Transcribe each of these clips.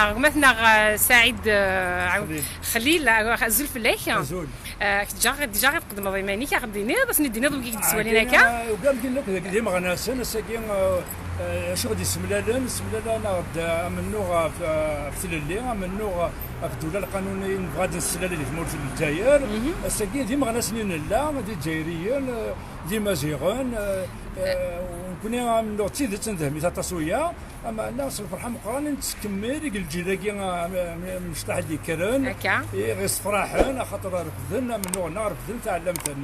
مثلا سعيد خليل زول فلاك زول ديجا غيقدم ضيمانيك غديني باش نديني دوك السوالين هكا وكان قلنا لك ديما غناسن ساكين شو غادي سملالن غدا منو في تلالي منو في الدوله القانونيه غادي السلاله اللي تمر في الجزائر ساكين ديما غناسنين لا دي جزائريين دي مازيغون كنا من تيد تندهمي تاع التصويه اما الناس الفرحه مقران تكمل الجيلاكي مشطح دي كرن هكا غير صفراحن خاطر رفدنا من نوع نار رفدنا تعلمتنا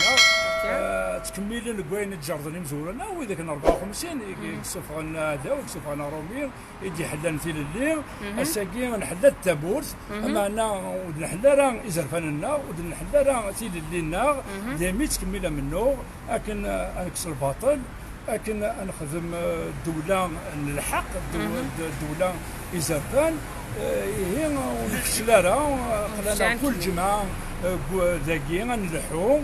تكمل الكوين الجردن مزورنا وذاك 54 يصفغن هذا ويصفغن رومي يجي حلان في الليل الساقي نحل التابورت اما انا ودنحل راه يزرفنا ودنحل راه تي الليل ديمي تكمل منه لكن انكسر الباطل لكن نخدم الدوله الحق الدوله اذا هي ونفشل راه خلانا كل جمعه ذاكي غنلحو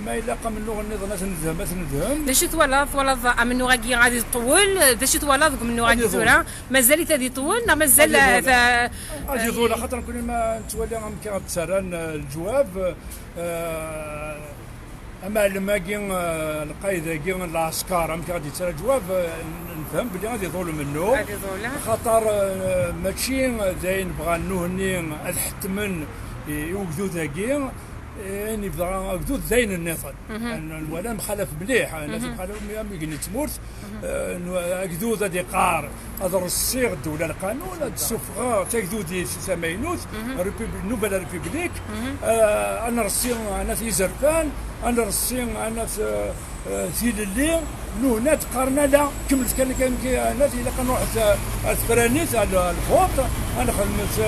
ما يلاقى من لغه النظام ندهم داش توالض منو غادي يطول داش توالض منو غادي زوره مازال غادي يطول مازال غادي يطول خاطر كل ما تولي غنتسرن الجواب اما لما كاين القايده كاين العسكر غادي يتسرى الجواب نفهم بلي غادي يطول منه خاطر ماشي زين بغا نهني الحتمن يوجدوا ذاكي يعني بغا قدود زين النظام ولا مخالف مليح الناس مخالف مليح تمورت قدود هذه قار هذا الصيغ الدوله القانون هذا السفغه تقدود سماينوت نوبل ريبوبليك انا رسيم انا في زرفان انا رسيم انا في الليل هنا تقارنا لا كملت كان الناس الا كنروح الفرانيت على الفوط انا خدمت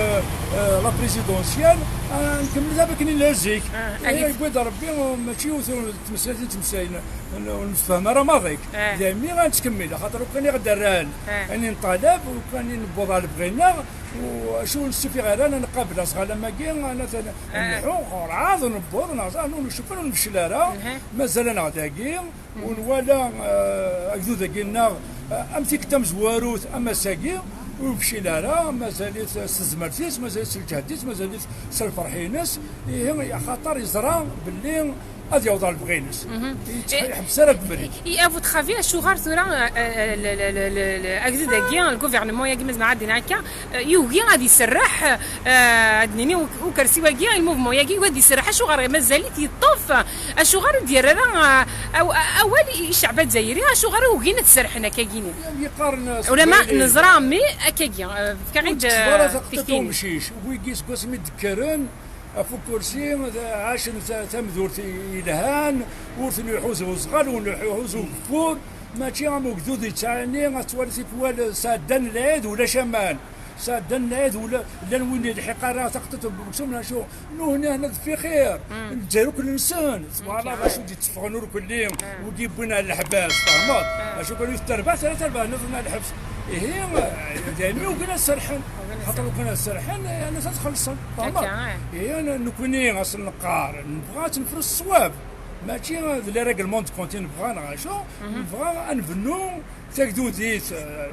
لا بريزيدونسيال نكملها بكني لازيك يقول ربي ماشي تمثالين ونفهم راه ماضيك دائما غنتكمل خاطر كان غدران اني نطالب وكان نبوض على بغينا وشو نستفي غير انا نقابل صغار لما كاين انا نحو رعاض ونبوض ونشوف ونمشي راه مازال انا غداكي ونوالا اكدو ذاكينا امتيك تم زواروت اما ساكي ومشي لها مازالت استزمرتيس مازالت الجهديس مازالت الفرحينس خاطر يزرى باللي غادي يوضع البغينس يحبس راه بمري ا فو ترافي شوغار ثورا اكزي داكيا الغوفرنمون ياكي مازال عندنا هكا يوغي غادي يسرح عندني وكرسي واكي الموفمون ياكي غادي يسرح شوغار مازالت يطوف شوغار ديال راه اول الشعب الجزائري شوغار وغينا تسرحنا كاكيني يقارن ولا ما نزرا مي كاكيا كاعد تكتين مشيش ويقيس قسم يذكرن فوق كرسي عاش تمذور يلهان ورثني يحوزوا صغار ونحوزوا كفور ماشي غا موجود تاعني غتولي فوال سادن العيد ولا شمال سادن العيد ولا وين الحقاره تقطت بكسومنا شو هنا في خير الجزائر كل انسان سبحان الله باش يتفقوا كل يوم ويجيبونا الحباس فهمت شو قالوا التربه ثلاثه اربعه نظرنا الحبس هي دائما وكنا السرحان خاطر كنا السرحان انا تتخلصن فهمت هي نكوني غاس نقار نبغى تنفرس الصواب ماشي اللي ريغلمون كونتي نبغى نعيشو نبغى نبنو تاكدوديت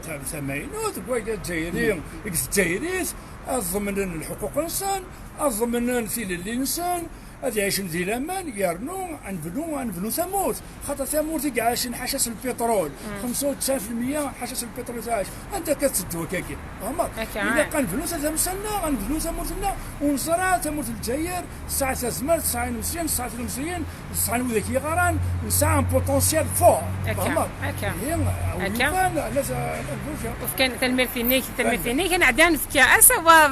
تاع ثمانينات كواكا الجزائريين الجزائريين الضمن الحقوق الانسان الضمن في الانسان هذه عايشين ذي الامان يرنو نبنو ثمود خاطر ثمود عايشين حشاش البترول 95% حشاش البترول تعايش انت كتسدو كاكي فهمت الا كنبنو ثمسنا غنبنو ثمودنا ونصرا ثمود الجزائر ساعه تزمر ساعه المسلمين ساعه المسلمين ساعه ذاك غران ساعه بوتونسيال فور فهمت كان تلميرتينيك كان عدان في كاس واض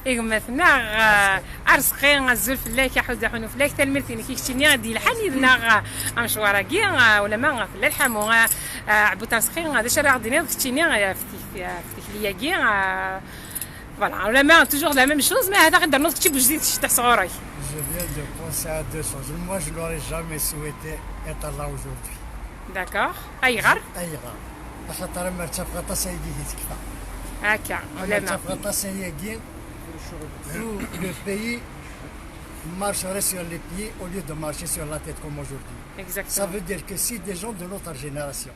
مثلا ارسقين الزلف الله كيحوز حنو فلاك تلميرتيني كيكتيني غادي الحالي لنا مشواركي ولا ما في الحمو عبو تنسخين هذا شرا غادي كيكتيني في لياكي فوالا ولا ما توجور لا ميم شوز مي هذا غندير نوض كتب جديد تاع صغوري Je viens de penser à deux choses. Moi, je n'aurais jamais souhaité être là aujourd'hui. D'accord. أيغار. أيغار. خاطر ما ارتفقت سيدي تكفى. هكا ولا ما. ارتفقت سيدي le pays marcherait sur les pieds au lieu de marcher sur la tête comme aujourd'hui. Exactement. Ça veut dire que si des gens de notre génération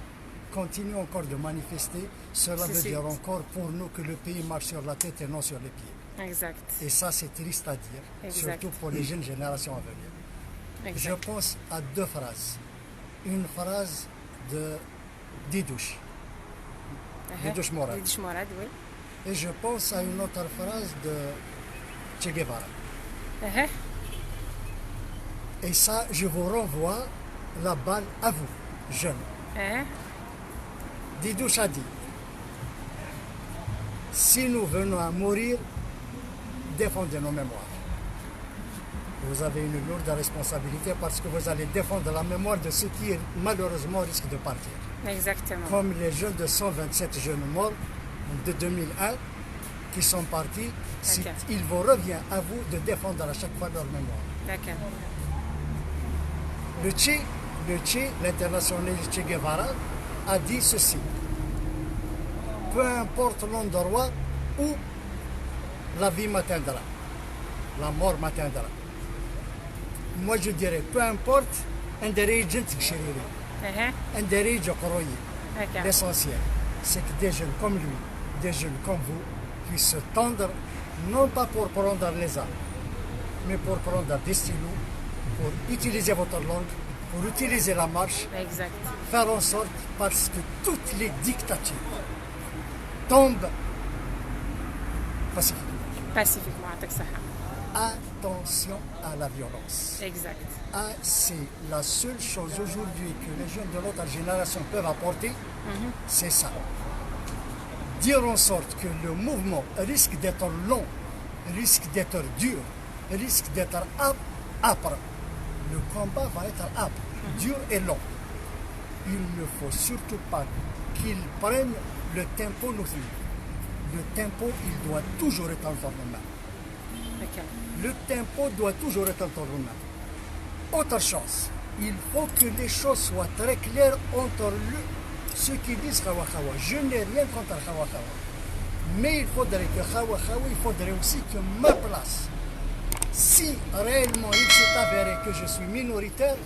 continue encore de manifester, cela veut dire encore pour nous que le pays marche sur la tête et non sur les pieds. Exact. Et ça, c'est triste à dire, Exact. surtout pour les jeunes générations à venir. Exact. Je pense à deux phrases. Une phrase de Didouche, Didouche Morad. Didouche Morad, oui. Et je pense à une autre phrase de Che Guevara. Et ça, je vous renvoie la balle à vous, jeunes. Didouche a dit, si nous venons à mourir, défendez nos mémoires. Vous avez une lourde responsabilité parce que vous allez défendre la mémoire de ceux qui malheureusement risquent de partir. Exactement. Comme les jeunes de 127 jeunes morts de 2001 qui sont partis, il vous revient à vous de défendre à chaque fois leur mémoire. D'accord. Le Che, l'internationaliste Che Guevara, a dit ceci. Peu importe l'endroit où la vie m'atteindra, la mort m'atteindra. Moi je dirais, peu importe, l'essentiel, c'est que des jeunes comme lui, des jeunes comme vous, puissent se tendre, non pas pour prendre les armes, mais pour prendre des stylos, pour utiliser votre langue, pour utiliser la marche, exact. Faire en sorte, parce que toutes les dictatures tombent pacifiquement. Pacifiquement, avec ça. Attention à la violence. Exact. C'est la seule chose aujourd'hui que les jeunes de notre génération peuvent apporter, c'est ça. Dire en sorte que le mouvement risque d'être long, risque d'être dur, risque d'être âpre. Le combat va être âpre, dur et long. Il ne faut surtout pas qu'ils prennent le tempo nous. Le tempo, il doit toujours être entre nos mains. Okay. Le tempo doit toujours être entre nos mains. Autre chose, il faut que les choses soient très claires entre ceux qui disent Khawa Khawa. Je n'ai rien contre Khawa Khawa. Mais il faudrait que Khawa Khawa, il faudrait aussi que ma place, si réellement il s'est avéré que je suis minoritaire,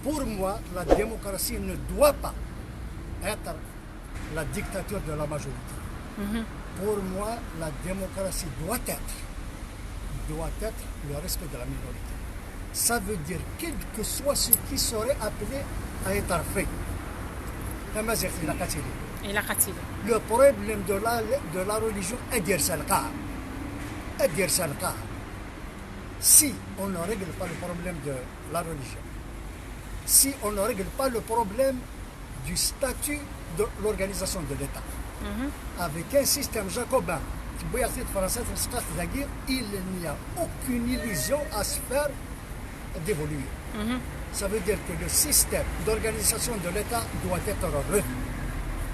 pour moi, la démocratie ne doit pas être la dictature de la majorité. Pour moi, la démocratie doit être le respect de la minorité. Ça veut dire quel que soit ce qui serait appelé à être fait. Le problème de la religion est dire si on ne règle pas le problème de la religion, si on ne règle pas le problème du statut de l'organisation de l'État, avec un système jacobin, il n'y a aucune illusion à se faire d'évoluer. Ça veut dire que le système d'organisation de l'État doit être revu.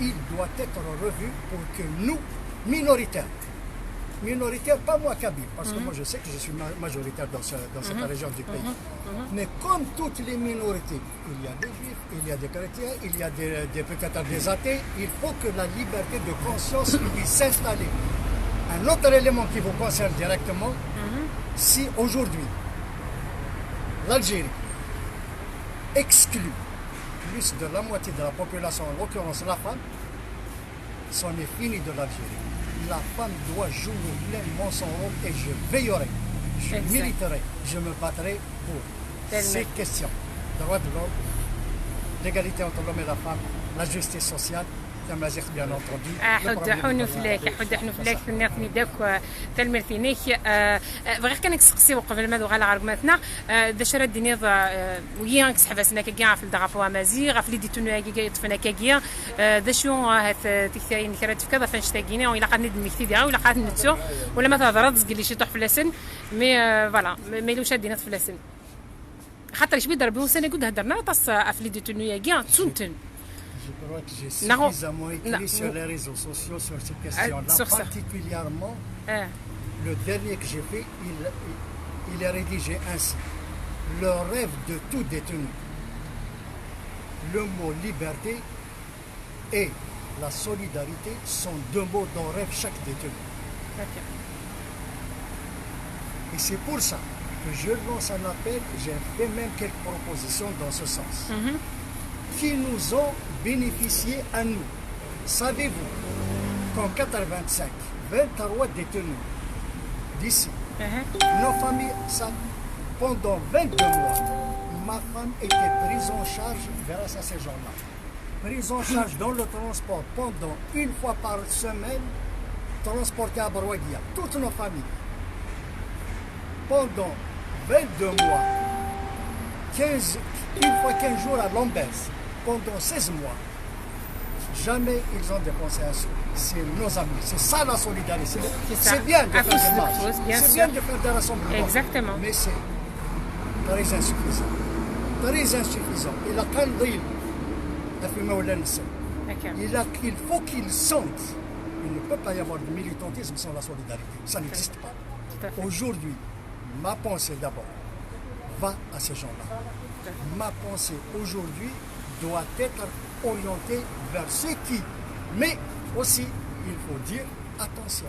Il doit être revu pour que nous, minoritaires, pas moi Kabyle, parce que moi je sais que je suis majoritaire dans cette région du pays, mais comme toutes les minorités, il y a des juifs, il y a des chrétiens, il y a peut-être des athées, il faut que la liberté de conscience puisse s'installer. Un autre élément qui vous concerne directement, si aujourd'hui l'Algérie exclut plus de la moitié de la population, en l'occurrence la femme, c'en est fini de l'Algérie. La femme doit jouer pleinement son rôle et je veillerai, je militerai, je me battrai pour ces questions. Droit de l'homme, l'égalité entre l'homme et la femme, la justice sociale, bien entendu. حد حنو فلاك حد حنو فلاك نعطني داك تلمرتينيك بغيت كان نسقسيو قبل ما دوغا عرقماتنا دا شرا دينيض ويان كسحباسنا كاع في الدغافوا مازيغ في لي تونو كاع يطفنا كاع دا شو هات تكثاين كرات في كذا فنشتاقينا ولا قاد ندمي كثير ولا قاد نتسو ولا ما تهضر تزقلي شي طح في لسن مي فوالا ميلو شادينا في لسن خاطر شبي ضربوا سنه قد هضرنا طاس افلي دي تونو كاع تسونتن. Je crois que j'ai suffisamment écrit sur les réseaux sociaux sur ces questions-là, particulièrement le dernier que j'ai fait, il est rédigé ainsi. Le rêve de tout détenu. Le mot liberté et la solidarité sont deux mots dont rêve chaque détenu. Et c'est pour ça que je lance un appel, j'ai fait même quelques propositions dans ce sens. qui nous ont bénéficié à nous. Savez-vous qu'en 85, 23 détenus d'ici, nos familles, pendant 22 mois, ma femme était prise en charge grâce à ces gens-là. Prise en charge dans le transport pendant une fois par semaine, transportée à Barouadia, toutes nos familles. Pendant 22 mois, une fois 15 jours à Lambès, pendant 16 mois. Jamais ils ont dépensé un sou. C'est nos amis. C'est ça la solidarité. C'est bien de faire des marches. C'est bien de faire des rassemblements. Exactement. Mais c'est très insuffisant. Très insuffisant. Et la Kandil, il faut qu'ils sentent. Il ne peut pas y avoir de militantisme sans la solidarité. Ça n'existe pas. Aujourd'hui, ma pensée d'abord va à ces gens-là. Ma pensée aujourd'hui doit être orientée vers ceux qui, mais aussi, il faut dire, attention.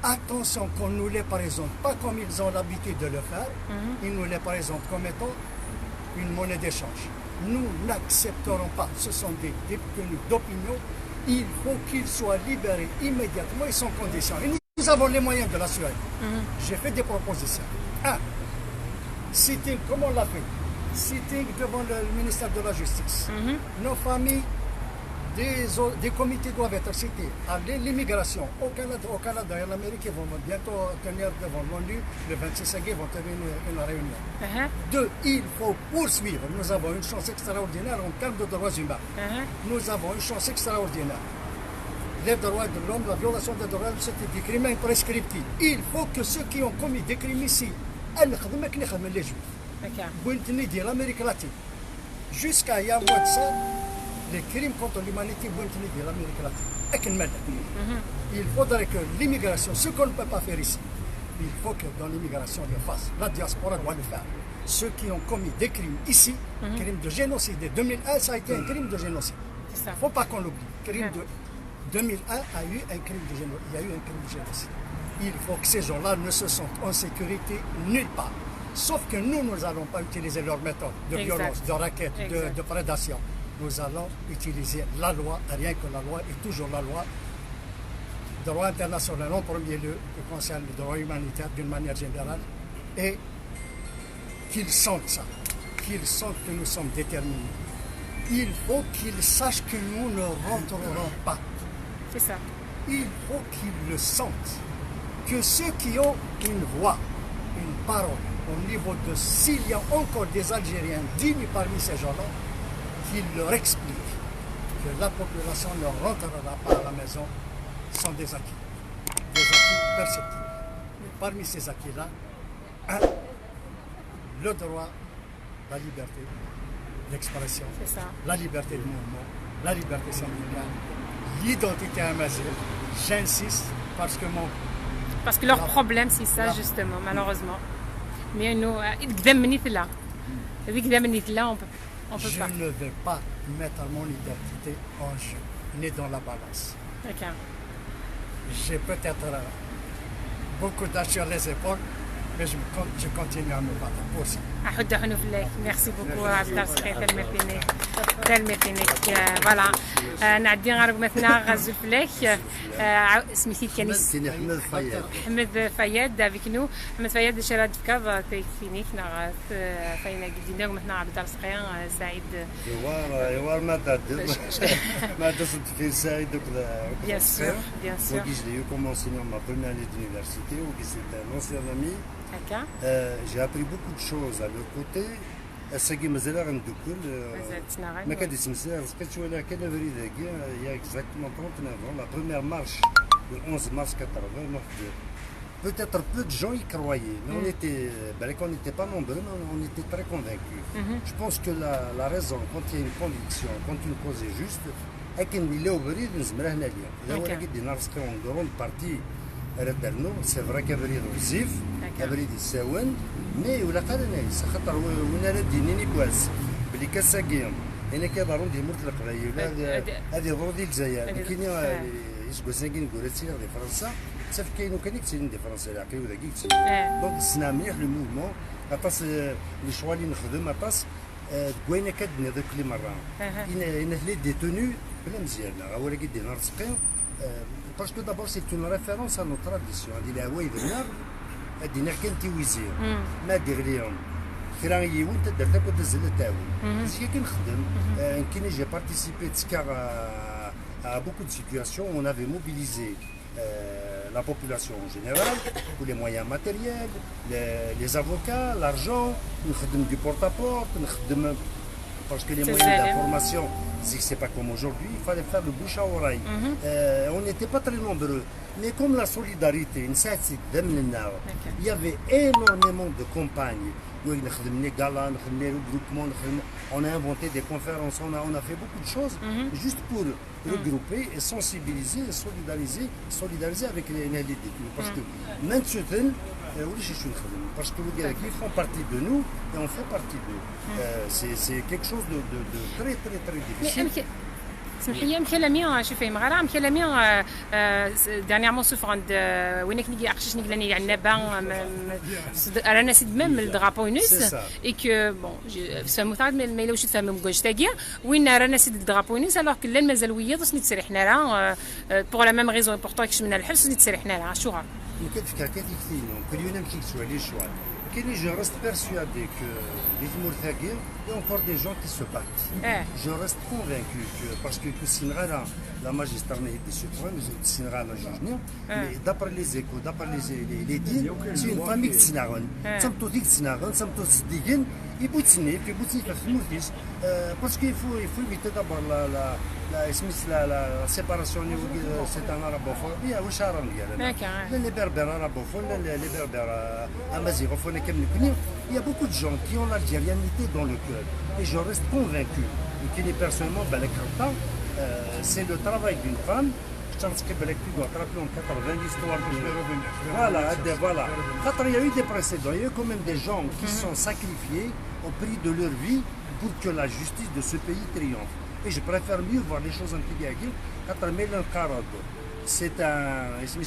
Attention qu'on nous les présente pas comme ils ont l'habitude de le faire, ils nous les présentent comme étant une monnaie d'échange. Nous n'accepterons pas, ce sont des détenus d'opinion, il faut qu'ils soient libérés immédiatement et sans condition. Et nous avons les moyens de l'assurer. J'ai fait des propositions. Un, sitting, comment on l'a fait? Sitting devant le ministère de la Justice. Nos familles, des comités doivent être cités. À l'immigration, au Canada et en Amérique, ils vont bientôt tenir devant l'ONU, le 26 juillet, ils vont tenir une réunion. Deux, il faut poursuivre. Nous avons une chance extraordinaire en termes de droits humains. Nous avons une chance extraordinaire. Les droits de l'homme, la violation des droits de l'homme, c'était des crimes imprescriptibles. Il faut que ceux qui ont commis des crimes ici, les Juifs, l'Amérique latine, jusqu'à il y a moins de ça, les crimes contre l'humanité de l'Amérique latine. Il faudrait que l'immigration, ce qu'on ne peut pas faire ici, il faut que dans l'immigration, on le fasse. La diaspora doit le faire. Ceux qui ont commis des crimes ici, crimes de génocide, de 2001, ça a été un crime de génocide. Il ne faut pas qu'on l'oublie. Crime de 2001 a eu un crime de génocide. Il y a eu un crime de génocide. Il faut que ces gens-là ne se sentent en sécurité nulle part. Sauf que nous n'allons pas utiliser leurs méthodes de violence, de raquettes, de prédation. Nous allons utiliser la loi, rien que la loi, et toujours la loi. Le droit international en premier lieu, qui concerne le droit humanitaire d'une manière générale, et qu'ils sentent ça, qu'ils sentent que nous sommes déterminés. Il faut qu'ils sachent que nous ne rentrerons pas. C'est ça. Il faut qu'ils le sentent. Que ceux qui ont une voix, une parole, au niveau de s'il y a encore des Algériens dignes parmi ces gens-là, qu'ils leur expliquent que la population ne rentrera pas à la maison sans des acquis perceptibles. Parmi ces acquis-là, un, le droit, la liberté d'expression, la liberté de mouvement, la liberté syndicale, l'identité amazigh. J'insiste parce que leur problème c'est ça justement, malheureusement. Mais nous, on peut pas. Je ne vais pas mettre mon identité en jeu, ni dans la balance. J'ai peut-être beaucoup d'âge sur les épaules, mais je continue à me battre pour ça. Merci beaucoup عبد الصقيح فوالا نعدي غير مثلا غزل فلاك سميتي كنيس حمد فياد avec nous حمد فياد شراد فكاظ تيكفينيك نغاث فاينا قدينا ومثلا عبد الصقيح سعيد ما دزت في سعيد bien sûr j'ai eu comme enseignant ma première année d'université où c'était un ancien ami. J'ai appris beaucoup de choses à leur côté. الساقي مازال غندوك ما كاديش مسير سقيت شويه كان بريد il y a exactement 39 ans la première marche le 11 mars 80 peut-être peu de gens y croyaient mais on était on n'était pas nombreux mais on était très convaincus. Je pense que la raison quand il y a une conviction quand une cause est juste لكن اللي هو بريد نزمره هنا اليوم اذا هو قد نرسقي اون غروند بارتي ردرنو سي فري كبريد وزيف كبريد يساون مي ولا قال نايس خاطر وين راه دينيني كواس بلي كاساكيهم انا كيضرون دي مورت القبايل هذه ضرو ديال الجزائر كاين يسكو ساكين نقول هادشي ديال فرنسا صافي كاين وكاين كتسين دي فرنسا العقلي وذاك كتسين دونك سنا مليح لو موفمون اطاس لي شوا اللي نخدم اطاس وين كدني ذوك اللي مرة إن les détenus بلا مزيان ولا قد نرتقي parce que d'abord c'est une référence à nos traditions هذه الهواي ديالنا دينا كنتي وزير ما دير اليوم كراهي وانت درتك ودز للتعاون زي كنخدم كاين j'ai participé à beaucoup de situations où on avait mobilisé la population en général, pour les moyens matériels, les avocats, l'argent, nous faisons du porte-à-porte, parce que les moyens d'information, c'est pas comme aujourd'hui, il fallait faire le bouche à oreille. On n'était pas très nombreux, mais comme la solidarité, il y avait énormément de campagnes. Nous avons des galas, des regroupements, on a inventé des conférences, on a fait beaucoup de choses juste pour regrouper et sensibiliser et solidariser avec les détenus. Parce que maintenant, parce que ils font partie de nous et on fait partie d'eux. C'est quelque chose de très très très difficile. سمحي لي مكلمي شوفي مغرام مكلمي dernièrement souffrant وينك نيجي اخشش نيجي عندنا بان رانا سيد ميم الدرابو يونس اي كو بون فهموا ثاد ما يلوش تفهموا مكوش تاكيا وين رانا سيد الدرابو يونس الوغ كلا مازال وياض سني تسرحنا راه بوغ لا ميم ريزون بورطو كش من الحبس سني تسرحنا راه شو غا كتفكر كثير كل يوم نمشي شويه لي شويه Je reste persuadé que les Mourthaguin, il y a encore des gens qui se battent. Je reste convaincu que, parce que la magistrature était suprême, la juge, mais d'après les échos, d'après les dits, c'est une famille qui s'y narronne. Ça me dit que s'y narronne, ça me dit que il boutine, puis boutine fait fumoutis, parce qu'il faut éviter d'abord la séparation, c'est un arabophone, il y a un charan, les berbères arabophones, les berbères amazigophones, il y a beaucoup de gens qui ont l'algérianité dans le cœur, et je reste convaincu, et qui est personnellement, c'est le travail d'une femme. Je pense que tu dois te rappeler en 80 l'histoire de voilà. Il y a eu des précédents, il y a eu quand même des gens qui sont sacrifiés au prix de leur vie pour que la justice de ce pays triomphe. Et je préfère mieux voir les choses en Tidiagil.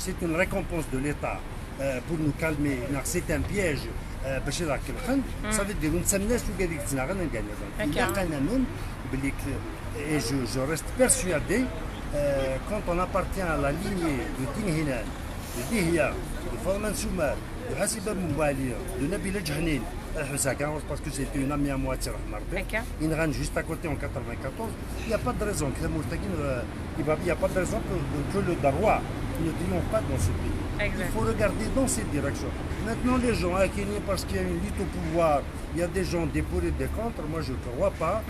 C'est une récompense de l'État pour nous calmer. C'est un piège. Ça veut dire et je reste persuadé quand on appartient à la lignée de Tinhinan, de Dihya, de Forman Soumar, de Hassiba Moubalir, de Nabila Djahnin, parce que c'était une amie à moi, il rentre juste à côté en 94, il n'y a pas de raison que les Mourthaguin, il n'y a pas de raison que le Darwa ne triomphe pas dans ce pays. Il faut regarder dans cette direction. Maintenant, les gens à Kenya, parce qu'il y a une lutte au pouvoir, il y a des gens des pour et des contre, moi je ne crois pas.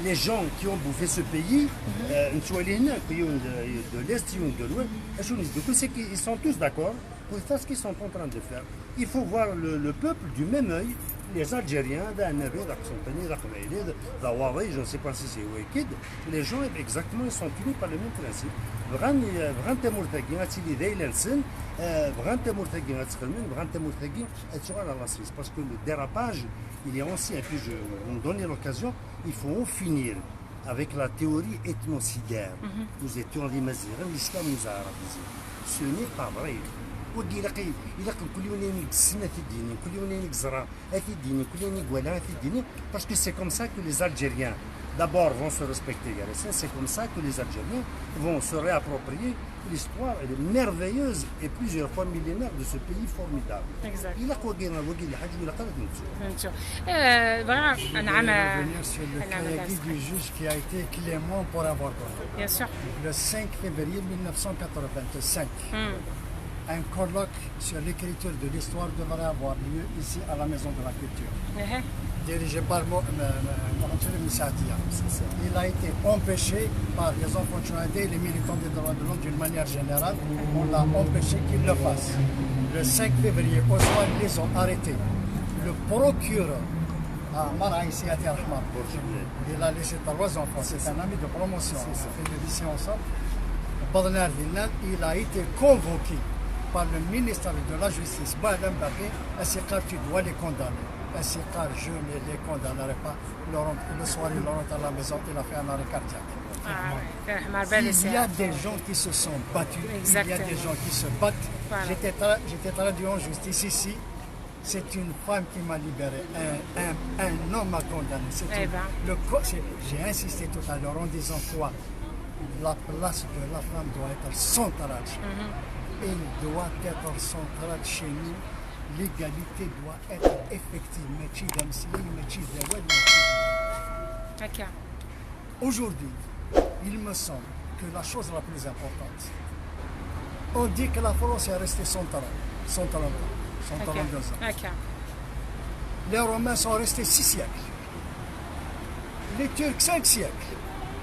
Les gens qui ont bouffé ce pays, de l'Est ou de l'Ouest, c'est qu'ils sont tous d'accord pour faire ce qu'ils sont en train de faire. Il faut voir le peuple du même œil. Les Algériens, je ne sais pas si c'est Ouekid, les gens exactement ils sont unis par le même principe. Parce que le dérapage, il est ancien. Et puis je vais me donner l'occasion, il faut en finir avec la théorie ethnocidaire. Nous étions les Mazirin, l'islam nous a arabisés. Ce n'est pas vrai. Parce que c'est comme ça que les Algériens d'abord vont se respecter, c'est comme ça que les Algériens vont se réapproprier l'histoire merveilleuse et plusieurs fois millénaire de ce pays formidable. Exact. Il du juge qui a été clément pour avoir donné. Bien sûr. Le 5 février 1985. Un colloque sur l'écriture de l'histoire devrait avoir lieu ici à la Maison de la Culture, dirigé par Il a été empêché par les enfants de Chouadé et les militants des droits de l'homme d'une manière générale. On l'a empêché qu'il le fasse. Le 5 février, au soir, ils les ont arrêtés. Le procureur, il a laissé 3 enfants, c'est un ami de promotion, on fait des lycées ensemble. Il a été convoqué par le ministère de la Justice, Badem Baké, tu dois les condamner. Je ne les condamnerai pas. Le soir, il rentre à la maison, il a fait un arrêt cardiaque. Il y a des gens qui se sont battus, exactement. Il y a des gens qui se battent. Voilà. J'étais traduit en justice ici. C'est une femme qui m'a libéré, un homme m'a condamné. J'ai insisté tout à l'heure en disant quoi? La place de la femme doit être sans taraj. Il doit être sans taraj chez nous. L'égalité doit être effective. Aujourd'hui, il me semble que la chose la plus importante, on dit que la France est restée sans talent, sans 32 ans. Les Romains sont restés 6 siècles. Les Turcs 5 siècles.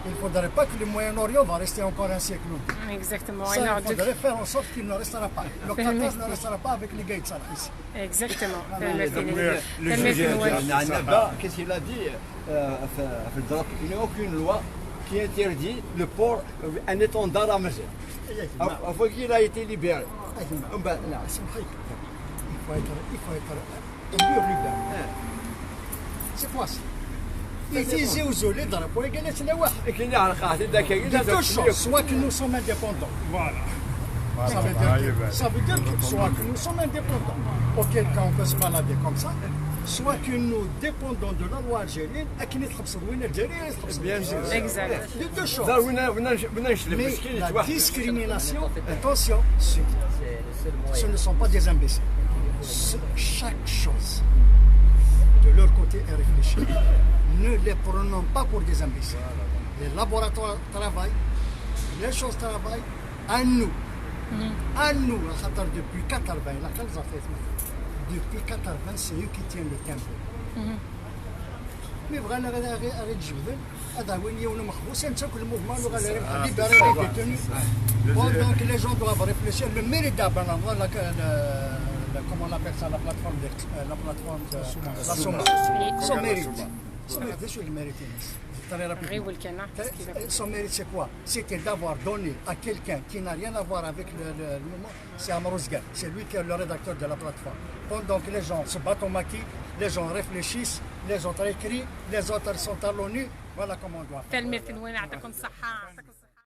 Il ne faudrait pas que le Moyen-Orient va rester encore un siècle ou deux. Exactement. Ça, il faudrait faire en sorte qu'il ne restera pas. Le Qatar ne restera pas avec les Gaïts ici. Exactement. Qu'est-ce qu'il a dit? Il n'y a aucune loi qui interdit le port un étendard à Mazet. Une fois qu'il a été libéré. Il faut être libre. C'est quoi ça? Ils disaient aux Zolés dans la poésie, c'est la ouah. Il y a deux choses, soit que nous sommes indépendants. Voilà. Ça veut dire que soit que nous sommes indépendants, auquel cas on peut se balader comme ça, soit que nous dépendons de la loi algérienne et qu'il est Exact. Les deux choses. Mais la discrimination, attention, ce ne sont pas des imbéciles. Chaque chose de leur côté est réfléchie. Ne les prenons pas pour des imbéciles. Les laboratoires travaillent, les choses travaillent, à nous. À nous, depuis 80, depuis 80, c'est eux qui tiennent le tempo. Mais vraiment, donc les gens doivent réfléchir. Le mérite comment on appelle ça, la plateforme de la Souma. Son mérite. Son mérite, c'est quoi? C'était d'avoir donné à quelqu'un qui n'a rien à voir avec le mouvement, c'est Amrouzgan. C'est lui qui est le rédacteur de la plateforme. Pendant que les gens se battent au maquis, les gens réfléchissent, les autres écrivent, les autres sont à l'ONU. Voilà comment on doit faire.